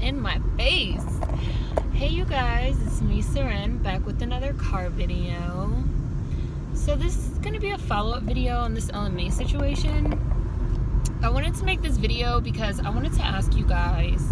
in my face. Hey you guys, it's me, Seren, back with another car video. So this is going to be a follow-up video on this LMA situation. I wanted to make this video because I wanted to ask you guys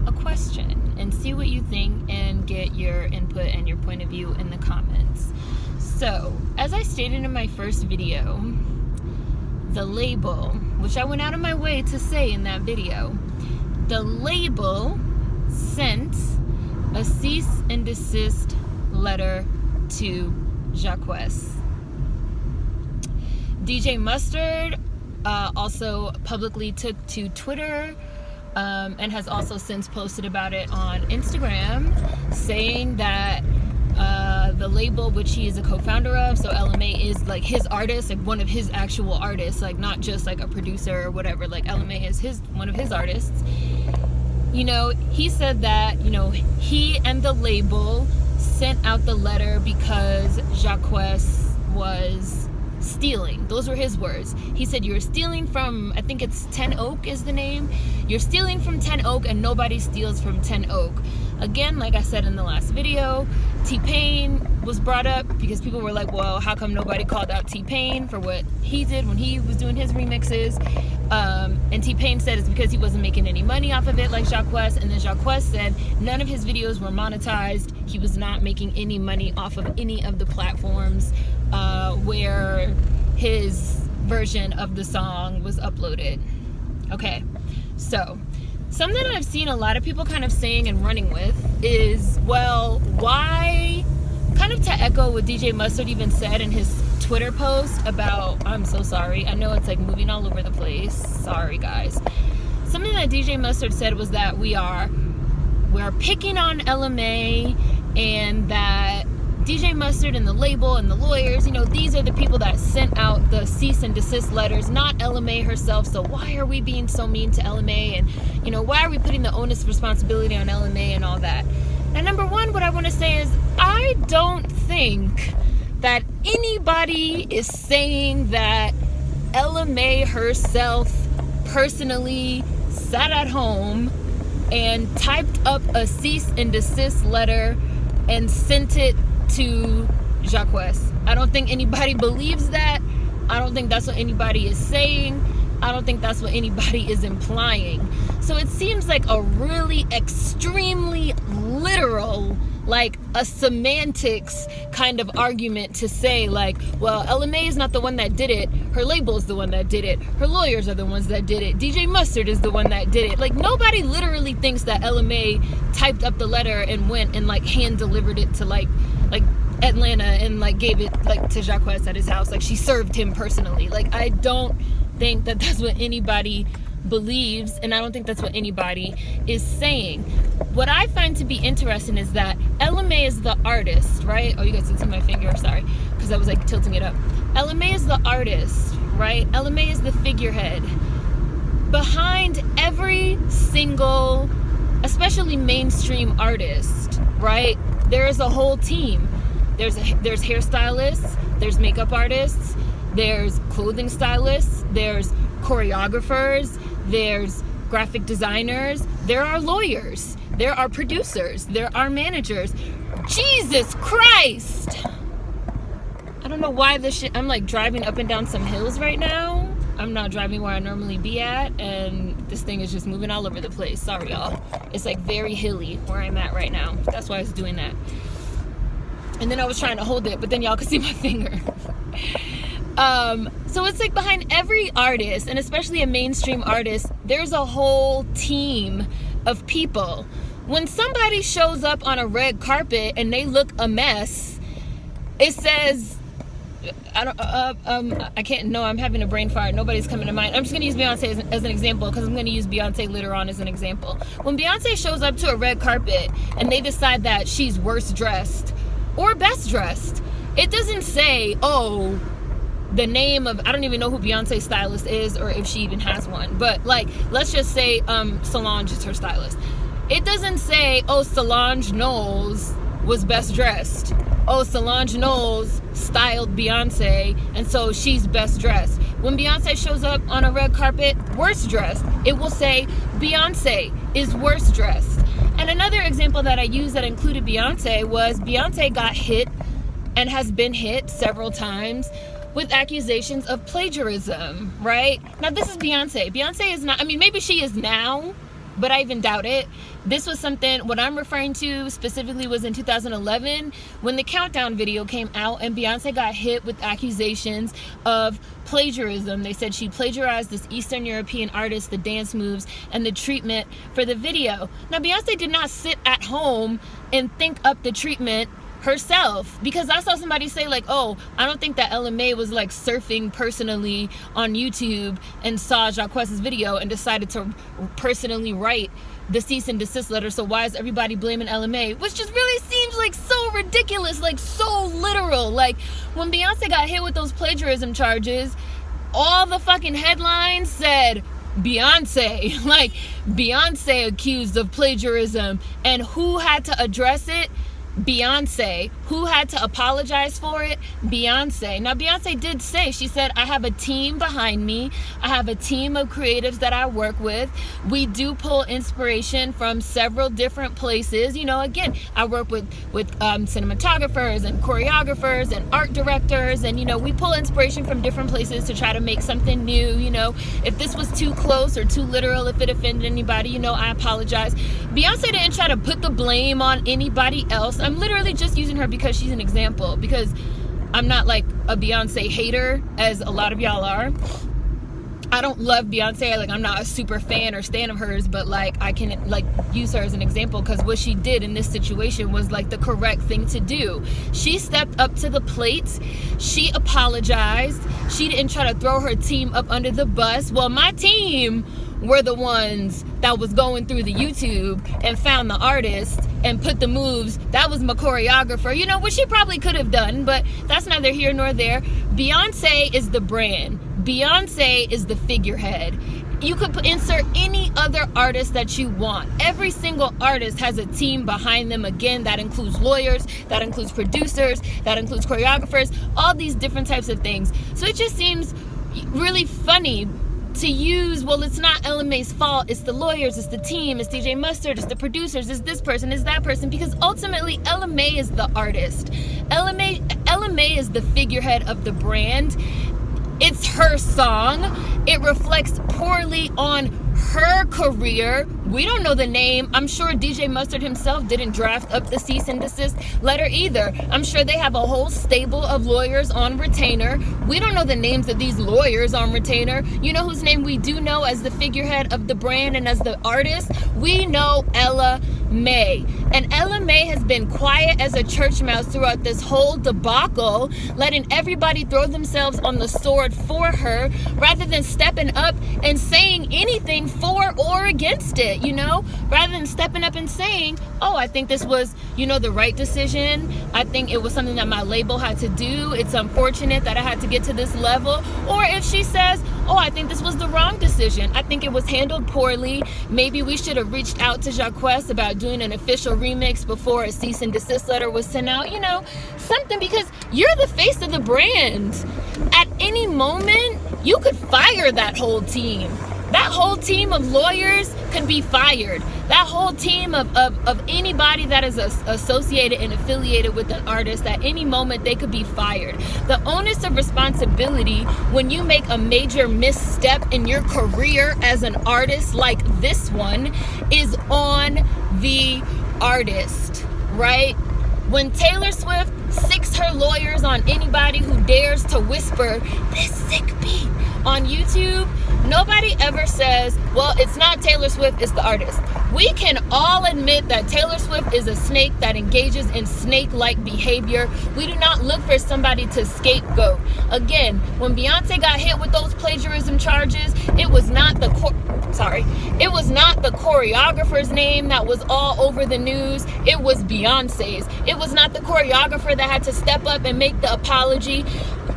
a question and see what you think and get your input and your point of view in the comments. So, as I stated in my first video, the label, which I went out of my way to say in that video, the label sent a cease and desist letter to Jacquees. DJ Mustard also publicly took to Twitter and has also since posted about it on Instagram, saying that the label, which he is a co-founder of, so LMA is like his artist, like one of his actual artists, like not just like a producer or whatever, like LMA is one of his artists. You know, he said that, you know, he and the label sent out the letter because Jacquees was stealing. Those were his words. He said, you're stealing from, I think it's 10 Oak is the name. You're stealing from 10 Oak and nobody steals from 10 Oak. Again, like I said in the last video, T-Pain was brought up because people were like, well, how come nobody called out T-Pain for what he did when he was doing his remixes? And T-Pain said it's because he wasn't making any money off of it like Jacquees. And then Jacquees said none of his videos were monetized. He was not making any money off of any of the platforms where his version of the song was uploaded. Okay, so something that I've seen a lot of people kind of saying and running with is, well, why, kind of to echo what DJ Mustard even said in his Twitter post about, I'm so sorry, I know it's like moving all over the place, sorry guys. Something that DJ Mustard said was that we are picking on LMA, and that DJ Mustard and the label and the lawyers, you know, these are the people that sent out the cease and desist letters, not LMA herself. So why are we being so mean to LMA? And, you know, why are we putting the onus responsibility on LMA and all that? Now, number one, what I want to say is I don't think that anybody is saying that LMA herself personally sat at home and typed up a cease and desist letter and sent it to Jacquees. I don't think anybody believes that. I don't think that's what anybody is saying. I don't think that's what anybody is implying. So it seems like a really extremely literal, like a semantics kind of argument to say like, well, LMA is not the one that did it, her label is the one that did it, her lawyers are the ones that did it, DJ Mustard is the one that did it. Like, nobody literally thinks that LMA typed up the letter and went and like hand delivered it to like Atlanta and like gave it like to Jacquees at his house, like she served him personally. Like, I don't think that that's what anybody believes, and I don't think that's what anybody is saying. What I find to be interesting is that LMA is the artist, right? Oh, you guys can see my finger, sorry, because I was like tilting it up. LMA is the artist, right? LMA is the figurehead. Behind every single, especially mainstream artist, right, there is a whole team. There's hairstylists, there's makeup artists, there's clothing stylists, there's choreographers, there's graphic designers, there are lawyers, there are producers, there are managers. Jesus Christ! I don't know why this shit, I'm like driving up and down some hills right now. I'm not driving where I normally be at, and this thing is just moving all over the place. Sorry y'all. It's like very hilly where I'm at right now. That's why I was doing that. And then I was trying to hold it, but then y'all could see my finger. So it's like behind every artist, and especially a mainstream artist, there's a whole team of people. When somebody shows up on a red carpet and they look a mess, it says, I can't, no, I'm having a brain fart. Nobody's coming to mind. I'm just going to use Beyonce as an example, because I'm going to use Beyonce later on as an example. When Beyonce shows up to a red carpet and they decide that she's worst dressed or best dressed, it doesn't say, oh, the name of, I don't even know who Beyonce's stylist is or if she even has one, but like, let's just say Solange is her stylist. It doesn't say, oh, Solange Knowles was best dressed. Oh, Solange Knowles styled Beyonce, and so she's best dressed. When Beyonce shows up on a red carpet, worst dressed, it will say Beyonce is worst dressed. And another example that I used that included Beyonce was Beyonce got hit and has been hit several times with accusations of plagiarism, right? Now, this is Beyonce. Beyonce is not, I mean, maybe she is now, but I even doubt it. This was something, what I'm referring to specifically was in 2011 when the Countdown video came out and Beyonce got hit with accusations of plagiarism. They said she plagiarized this Eastern European artist, the dance moves, and the treatment for the video. Now, Beyonce did not sit at home and think up the treatment herself, because I saw somebody say like, oh, I don't think that LMA was like surfing personally on YouTube and saw Jacquees' video and decided to personally write the cease and desist letter, so why is everybody blaming LMA? Which just really seems like so ridiculous, like so literal. Like when Beyonce got hit with those plagiarism charges, all the fucking headlines said Beyonce, like Beyonce accused of plagiarism. And who had to address it? Beyonce. Who had to apologize for it? Beyonce. Now, Beyonce did say, she said, I have a team behind me. I have a team of creatives that I work with. We do pull inspiration from several different places. You know, again, I work with cinematographers and choreographers and art directors, and, you know, we pull inspiration from different places to try to make something new. You know, if this was too close or too literal, if it offended anybody, you know, I apologize. Beyonce didn't try to put the blame on anybody else. I'm literally just using her because she's an example, because I'm not like a Beyonce hater as a lot of y'all are. I don't love Beyonce, like I'm not a super fan or stan of hers, but like I can like use her as an example because what she did in this situation was like the correct thing to do. She stepped up to the plate, she apologized, she didn't try to throw her team up under the bus. Well, my team were the ones that was going through the YouTube and found the artist and put the moves. That was my choreographer, you know, which she probably could have done, but that's neither here nor there. Beyonce is the brand. Beyonce is the figurehead. You could insert any other artist that you want. Every single artist has a team behind them. Again, that includes lawyers, that includes producers, that includes choreographers, all these different types of things. So it just seems really funny to use, well, it's not LMA's fault, it's the lawyers, it's the team, it's DJ Mustard, it's the producers, it's this person, it's that person, because ultimately LMA is the artist. LMA is the figurehead of the brand. It's her song. It reflects poorly on her career. We don't know the name. I'm sure DJ Mustard himself didn't draft up the cease and desist letter either. I'm sure they have a whole stable of lawyers on retainer. We don't know the names of these lawyers on retainer. You know whose name we do know as the figurehead of the brand and as the artist? We know Ella Mai. And Ella Mai has been quiet as a church mouse throughout this whole debacle, letting everybody throw themselves on the sword for her rather than stepping up and saying anything for or against it, you know? Rather than stepping up and saying, oh, I think this was, you know, the right decision. I think it was something that my label had to do. It's unfortunate that I had to get to this level. Or if she says, oh, I think this was the wrong decision. I think it was handled poorly. Maybe we should have reached out to Jacquees about doing an official remix before a cease and desist letter was sent out, you know, something, because you're the face of the brand. At any moment, you could fire that whole team. That whole team of lawyers could be fired. That whole team of anybody that is associated and affiliated with an artist, at any moment they could be fired. The onus of responsibility when you make a major misstep in your career as an artist like this one is on the artist, right? When Taylor Swift sicks her lawyers on anybody who dares to whisper this sick beat on YouTube, nobody ever says, well, it's not Taylor Swift, it's the artist. We can all admit that Taylor Swift is a snake that engages in snake-like behavior. We do not look for somebody to scapegoat. Again, when Beyonce got hit with those plagiarism charges, it was not the choreographer's name that was all over the news. It was Beyonce's. It was not the choreographer that had to step up and make the apology.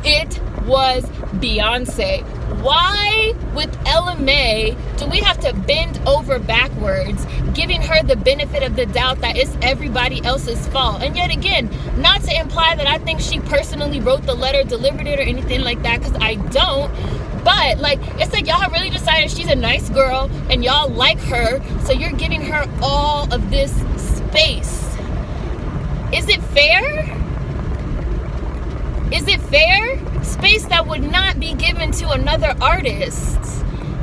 It was Beyonce. Why, with Ella Mai, do we have to bend over backwards, giving her the benefit of the doubt that it's everybody else's fault? And yet again, not to imply that I think she personally wrote the letter, delivered it, or anything like that, because I don't. But like, it's like y'all have really decided she's a nice girl and y'all like her, so you're giving her all of this space. Is it fair? Is it fair? Space that would not be given to another artist,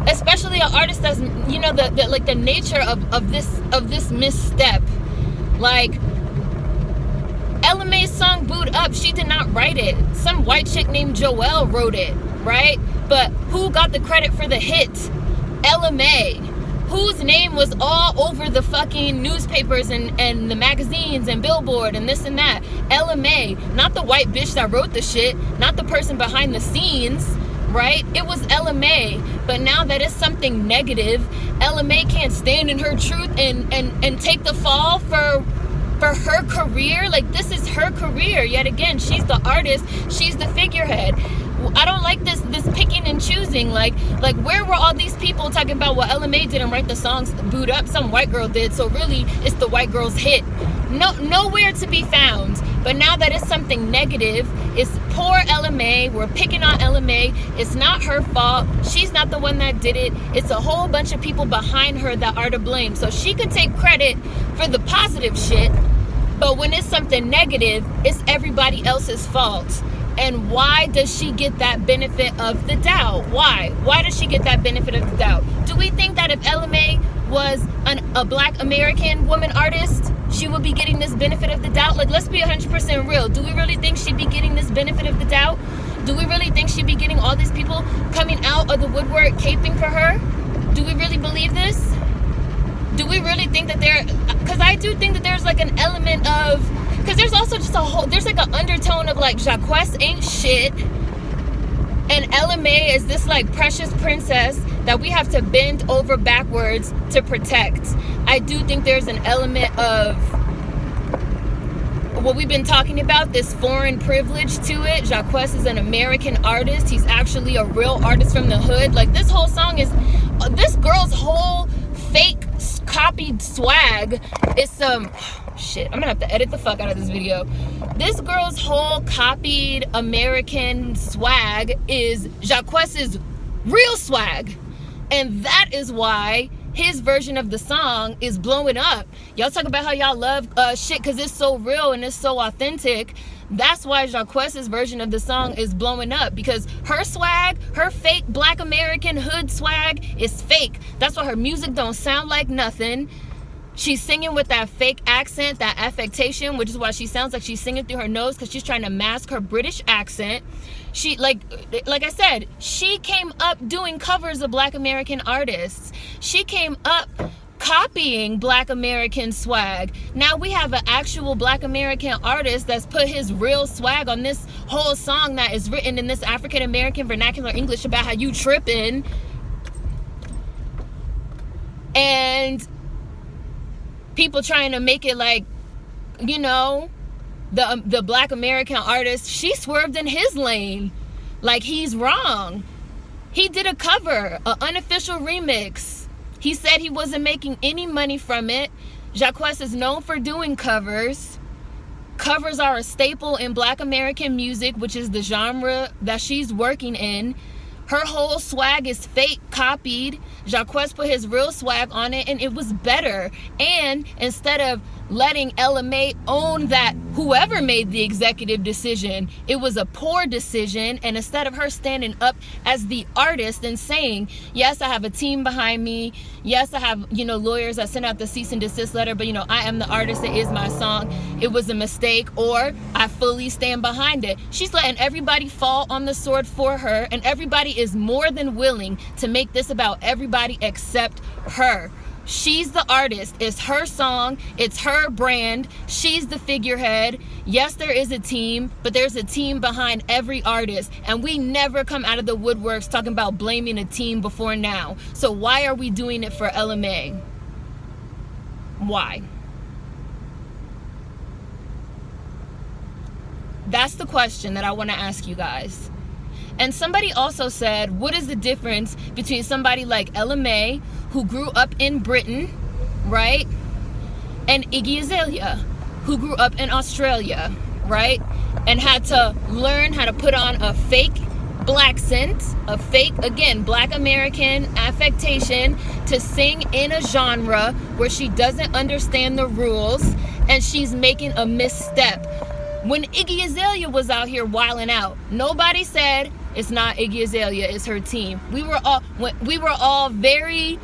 especially an artist that's, you know, the nature of this misstep. Like, Ella Mai's song Boot Up, she did not write it. Some white chick named Joelle wrote it, right? But who got the credit for the hit? Ella Mai, whose name was all over the fucking newspapers and the magazines and Billboard and this and that. Ella Mai, not the white bitch that wrote the shit, not the person behind the scenes, right? It was Ella Mai. But now that it's something negative, Ella Mai can't stand in her truth and take the fall for her career. Like, this is her career. Yet again, she's the artist, she's the figurehead. I don't like this picking and choosing. Like where were all these people talking about, well, Ella Mai didn't write the songs Boot Up, some white girl did, so really it's the white girl's hit. Nowhere to be found. But now that it's something negative, it's poor Ella Mai, we're picking on Ella Mai. It's not her fault, she's not the one that did it. It's a whole bunch of people behind her that are to blame. So she could take credit for the positive shit, but when it's something negative, it's everybody else's fault. And why does she get that benefit of the doubt? Why? Why does she get that benefit of the doubt? Do we think that if Ella Mai was a black American woman artist, she would be getting this benefit of the doubt? Like, let's be 100% real. Do we really think she'd be getting this benefit of the doubt? Do we really think she'd be getting all these people coming out of the woodwork caping for her? Do we really believe this? Do we really think that because I do think that there's like an element of, because there's also just there's like an undertone of like Jacquees ain't shit and Ella Mai is this like precious princess that we have to bend over backwards to protect. I do think there's an element of what we've been talking about, this foreign privilege to it. Jacquees is an American artist. He's actually a real artist from the hood. Like, this whole song is, this girl's whole fake copied swag is some shit. I'm gonna have to edit the fuck out of this video. This girl's whole copied American swag is Jacquees' real swag, and that is why his version of the song is blowing up. Y'all talk about how y'all love shit because it's so real and it's so authentic. That's why Jacquees' version of the song is blowing up, because her swag, her fake black American hood swag is fake. That's why her music don't sound like nothing. She's singing with that fake accent, that affectation, which is why she sounds like she's singing through her nose, because she's trying to mask her British accent. She, like I said, she came up doing covers of black American artists. She came up copying black American swag. Now we have an actual black American artist that's put his real swag on this whole song that is written in this African American vernacular English about how you tripping. And people trying to make it like, you know, the black American artist, she swerved in his lane. Like, he's wrong. He did a cover, an unofficial remix. He said he wasn't making any money from it. Jacquees is known for doing covers. Covers are a staple in black American music, which is the genre that she's working in. Her whole swag is fake copied. Jacquees put his real swag on it, and it was better. And instead of letting Ella Mai own that, whoever made the executive decision, it was a poor decision. And instead of her standing up as the artist and saying, yes, I have a team behind me, yes, I have, you know, lawyers that sent out the cease and desist letter, but, you know, I am the artist, it is my song, it was a mistake, or I fully stand behind it. She's letting everybody fall on the sword for her, and everybody is more than willing to make this about everybody except her. She's the artist. It's her song. It's her brand. She's the figurehead. Yes, there is a team, but there's a team behind every artist. And we never come out of the woodworks talking about blaming a team before now. So why are we doing it for Ella Mai? Why? That's the question that I want to ask you guys. And somebody also said, what is the difference between somebody like Ella Mai, who grew up in Britain, right, and Iggy Azalea, who grew up in Australia, right, and had to learn how to put on a fake black scent, a fake, again, black American affectation to sing in a genre where she doesn't understand the rules and she's making a misstep. When Iggy Azalea was out here wilding out, nobody said it's not Iggy Azalea, it's her team. We were all very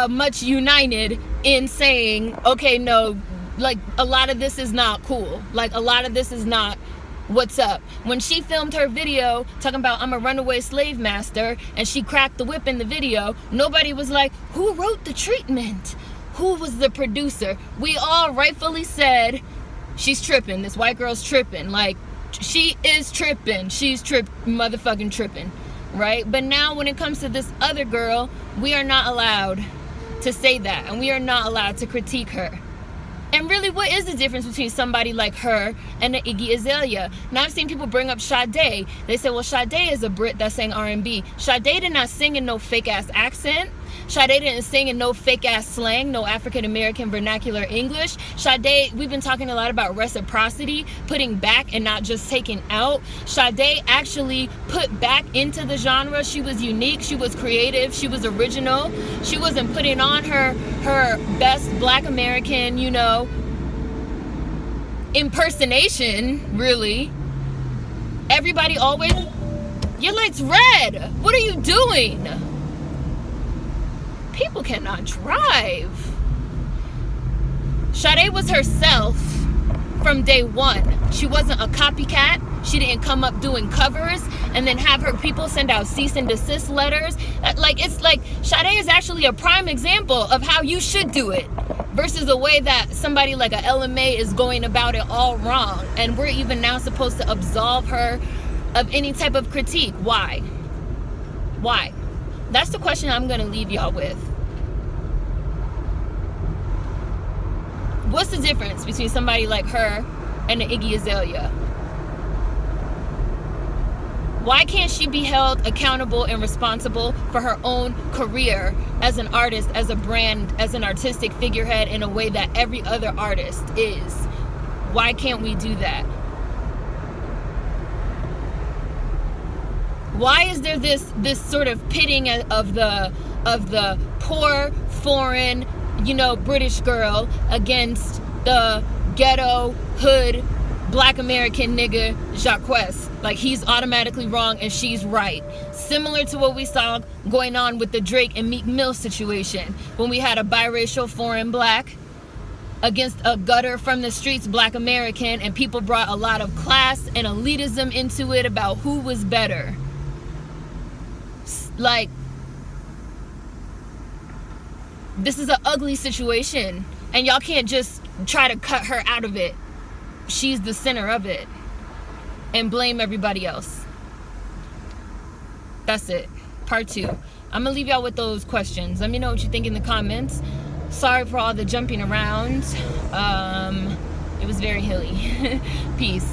much united in saying, okay, no, like a lot of this is not cool. Like a lot of this is not what's up. When she filmed her video talking about I'm a runaway slave master and she cracked the whip in the video, nobody was like, who wrote the treatment? Who was the producer? We all rightfully said, she's tripping. This white girl's tripping. Like, she is tripping. She's motherfucking tripping, right? But now when it comes to this other girl, we are not allowed to say that, and we are not allowed to critique her. And really, what is the difference between somebody like her and the Iggy Azalea? Now, I've seen people bring up Sade. They say, well, Sade is a Brit that sang R&B. Sade did not sing in no fake-ass accent. Sade didn't sing in no fake-ass slang, no African-American vernacular English. Sade, we've been talking a lot about reciprocity, putting back and not just taking out. Sade actually put back into the genre. She was unique, she was creative, she was original. She wasn't putting on her best black American, you know, impersonation, really. Everybody always, your light's red. What are you doing? People cannot drive. Sade was herself from day one. She wasn't a copycat. She didn't come up doing covers and then have her people send out cease and desist letters. Like, it's like Sade is actually a prime example of how you should do it versus the way that somebody like a LMA is going about it all wrong. And we're even now supposed to absolve her of any type of critique. Why? Why? That's the question I'm going to leave y'all with. What's the difference between somebody like her and the Iggy Azalea? Why can't she be held accountable and responsible for her own career as an artist, as a brand, as an artistic figurehead in a way that every other artist is? Why can't we do that? Why is there this sort of pitting of the poor foreign, you know, British girl against the ghetto hood black American nigga Jacquees? Like, he's automatically wrong and she's right. Similar to what we saw going on with the Drake and Meek Mill situation, when we had a biracial foreign black against a gutter from the streets black American, and people brought a lot of class and elitism into it about who was better. Like, this is an ugly situation, and y'all can't just try to cut her out of it. She's the center of it, and blame everybody else. That's it. Part 2. I'm gonna leave y'all with those questions. Let me know what you think in the comments. Sorry for all the jumping around. It was very hilly. Peace.